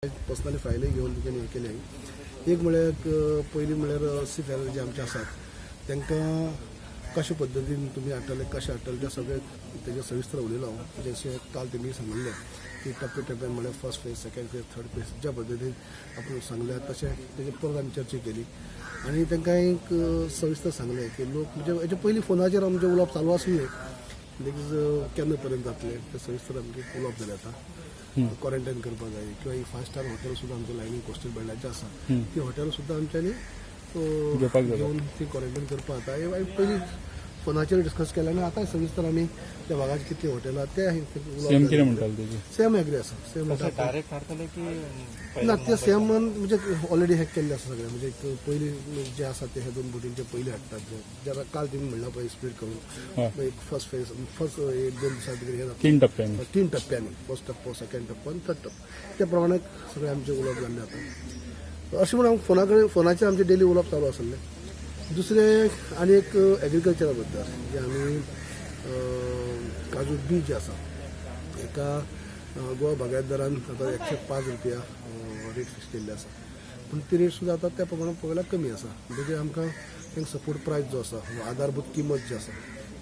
Personally फायलय घेवन हे केले. एक म्हळ्यार पयलीं म्हळ्यार सीफेर जे आमचे आसात तांकां कशा पद्दतीन तुमी हाडटले कशें हाडटले तें सगळें तेजें सविस्तर उलयलो हांव. जशें काल तेमी सांगिल्लें की टप्पे टप्प्यान म्हळ्यार first phase second phase third phase ज्या पद्दतीन आपूण सांगल्या तशें तेजे परत आमी चर्चा केली आनी तांकां एक सविस्तर सांगलें की लोक म्हणजे हेजे पयलीं फोनाचेर आमचें उलोवप चालू आसलें देखीक केन्ना पर्यंत जातलें तें सविस्तर आमचें उलोवप जालें आतां. क्वॉरंटायन करपाक जाय किंवा ही 5 स्टार हॉटेल सुद्दां आमच्या लायनीन कोस्टल बेल्टाचें आसा ती हॉटेल सुद्दां आमच्यांनी घेवन ती क्वॉरंटायन करपाक जाता. पयलीं फोनाचेर डिस्कस केलें आनी आतां सविस्तर आमी त्या भागाची कितली हॉटेलां त्या सेम एग्री आसा. सेम डायरेक्ट हाडटले की ना ते सेम म्हणजे ऑलरेडी हॅक केल्ले आसा सगळें म्हणजे पयलीं जे आसा ते हे 2 बोटींचे पयलीं हाडटात जे काल तेमी म्हणलां पळय स्पीड करून एक फर्स्ट फेज फर्स्ट 1-2 दिसां भितर 3 टप्प्यांनी फर्स्ट टप्पो सेकंड टप्पो आनी थर्ड टप्पो त्या प्रमाणे सगळें आमचें उलोवप जाल्लें आतां. अशें म्हणून हांव फोनाचेर आमचें डेली उलोवप चालू आसलें. दुसरें आनी एक एग्रीकल्चरा बद्दल जे आमी काजू बी जे आसा एका गोवा बागायतदारान आतां 105 रुपया रेट फिक्स केल्ली आसा पूण ती रेट सुद्दां आतां त्या प्रमाणान पळयल्यार कमी आसा. म्हणजे आमकां तांकां सपोर्ट प्रायस जो आसा आधारभूत किंमत जी आसा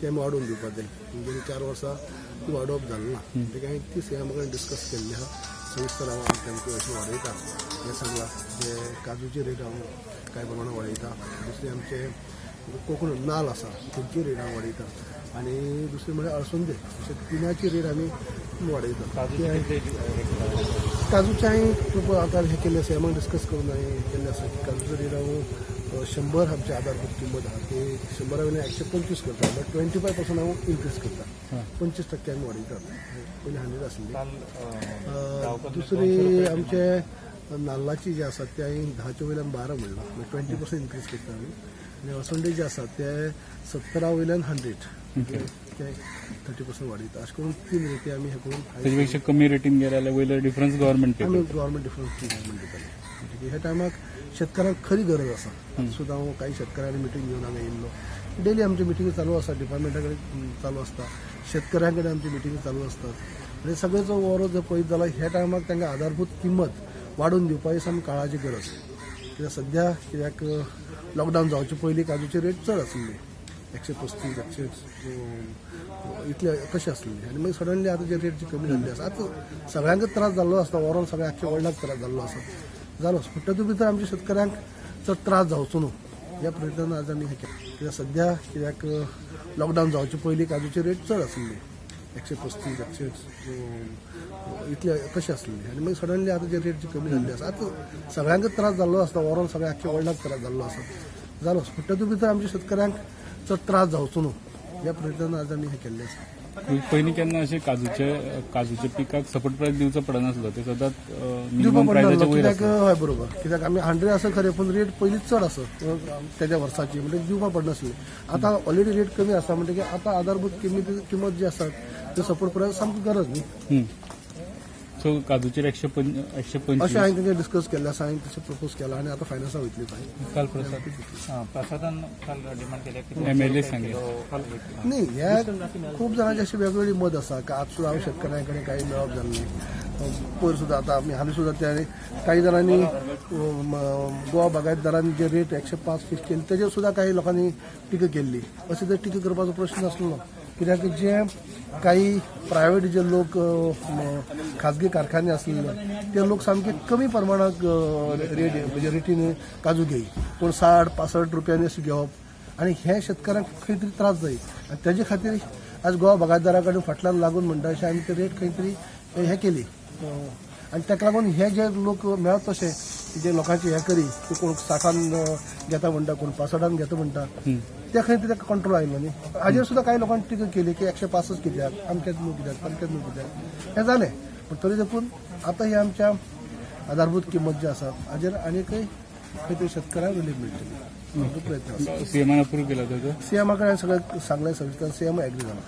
ती आमी वाडोवन दिवपाक जाय. गेली 4 वर्सां ती वाडोवप जालें ना. म्हणजे हांवें ती सीएमा कडेन डिस्कस केल्ली आहा. सविस्तर हांव तांकां अशें वाडयता हें सांगलां जे काजूची रेट हांव कांय प्रमाणान वाडयता. दुसरें आमचे कोकोनट नाल्ल आसा तेंची रेट हांव वाडयता आनी दुसरें म्हळ्यार अळसुंदे अशे तिनाची रेट आमी वाडयता. काजूचे हांवें आतां हें केल्लें आसा सीएमाक डिस्कस करून हांवें हें केल्लें आसा की काजूचो रेट हांव 100 आमची आधारभूत किंमत आहा ती 100 वयल्यान 125 करता बट 25% हांव इन्क्रीज करता. 25% आमी वाडयतात. पयलीं 100 आसली. दुसरी आमचे नाल्लाची जे आसात ते हांवें 10च्या वयल्यान 12 म्हणलां म्हणजे 20% इन्क्रीज करता आमी. आनी अळसुंदे जे आसात ते 70 वयल्यान 100 ते 30% वाडयता. अशें करून 3 रेटी आमी हे करून तेजेपेक्षा कमी रेटीन गेले जाल्यार वयले डिफरन्स गव्हर्नमेंट आमी गव्हर्नमेंट डिफरन्स दिताले. म्हणजे ह्या टायमाक शेतकारांक खरी गरज आसा. सुद्दां हांव काही शेतकऱ्यांनी मिटींग घेवन हांगा येयल्लो. डेली आमची मिटींग चालू आसा डिपार्टमेंटा कडेन चालू आसता शेतकऱ्यां कडेन आमची मिटींग चालू आसतात. म्हणजे सगळेचो ओवरऑल जर पळयत जाल्यार ह्या टायमाक तांकां आधारभूत किंमत वाडोवन दिवपाची सामकी काळाची गरज. कित्याक सद्या कित्याक लॉकडावन जावचे पयलीं काजूची रेट चड आसली 135 100 इतले तशें आसलेली आनी मागीर सडनली आतां जे रेट जी कमी जाल्ली आसा आतां सगळ्यांकच त्रास जाल्लो आसता. ओवरऑल सगळ्या आख्या वर्ल्डाक त्रास जाल्लो आसा जालोच पूण तातूंत भितर आमच्या शेतकऱ्यांक चड त्रास जावचो न्हू ह्या प्रयत्नान आज आमी हें केलें. कित्याक सद्या कित्याक लॉकडावन जावचे पयलीं काजूची रेट चड आसली 135 100 इतले तशें आसलेली आनी मागीर सडनली आतां जे रेट जी कमी जाल्ली आसा आतां सगळ्यांकच त्रास जाल्लो आसता. ओवरऑल सगळ्या आख्या वर्ल्डाक त्रास जाल्लो आसा जालोच पूण तातूंत भितर आमच्या शेतकऱ्यांक चड त्रास जावचो न्हू ह्या प्रयत्नान आज आमी हें केल्लें आसा. पयलीं केन्ना अशें काजूच्या पिकाक सपोर्ट प्रायस दिवचो पडनासलो ते सदांच दिवपाक पडनासलो कित्याक हय बरोबर कित्याक आमी 100 आसा खरें पूण रेट पयलींच चड आसा तेज्या वर्साची म्हणजे दिवपाक पडनासली. आतां ऑलरेडी रेट कमी आसा म्हणटकीर आतां आधारभूत किंमत जी आसा ते सपोर्ट प्रायस सामकी गरज न्ही. सो काजूचेर 125 अशें हांवें तांचे डिस्कस केल्लें आसा. हांवें तशें प्रपोज केलां आनी आतां फायनान्सा वयतली काल प्रसादान काल डिमांड केली MLA सांगले न्ही हे खूब जाणांची अशी वेगवेगळी मत आसा की आज सुद्दां हांव शेतकऱ्यां कडेन काही मेळप जालें नाही. पयर सुद्दां आतां आमी हालीं सुद्दां त्या काही जाणांनी गोवा बागायतदारांनी जे रेट 105 फिक्स केली तेजेर सुद्दां काही लोकांनी टिका केल्ली. अशें तर टिका करपाचो प्रश्न नासलो कित्याक जे काही प्रायवेट जे लोक खाजगी कारखाने आसलेले ते लोक सामके कमी प्रमाणात रेट म्हणजे रेटीन काजू घेय पूण 60-65 रुपयांनी अशें घेवप आनी हे शेतकऱ्यांक खंय तरी त्रास जाय आनी तेजे खातीर आज गोवा बागायतदारा कडेन फाटल्यान लागून म्हणटा अशें आमी ते रेट खंय तरी हे केली आनी ताका लागून हे जे लोक मेळत तशे जे लोकांची हे करी की कोण 60 घेता म्हणटा कोण 65 घेता म्हणटा त्या खंय तरी कंट्रोल आयलो न्ही. हाजेर सुद्दां काही लोकांनी टिका केली की 165 कित्याक अमकेच न्हू कित्याक तमकेच न्हू कित्याक हें जालें पूण तरी देखून आतां ही आमच्या आधारभूत किंमत जी आसा हाजेर आनीकय खंय तरी शेतकऱ्यांक रिलीफ मेळटली प्रयत्न आसा. सीएमान अप्रूव केला सीएमा कडेन सगळें सांगलें सविस्तर सीएम एग्री जाला.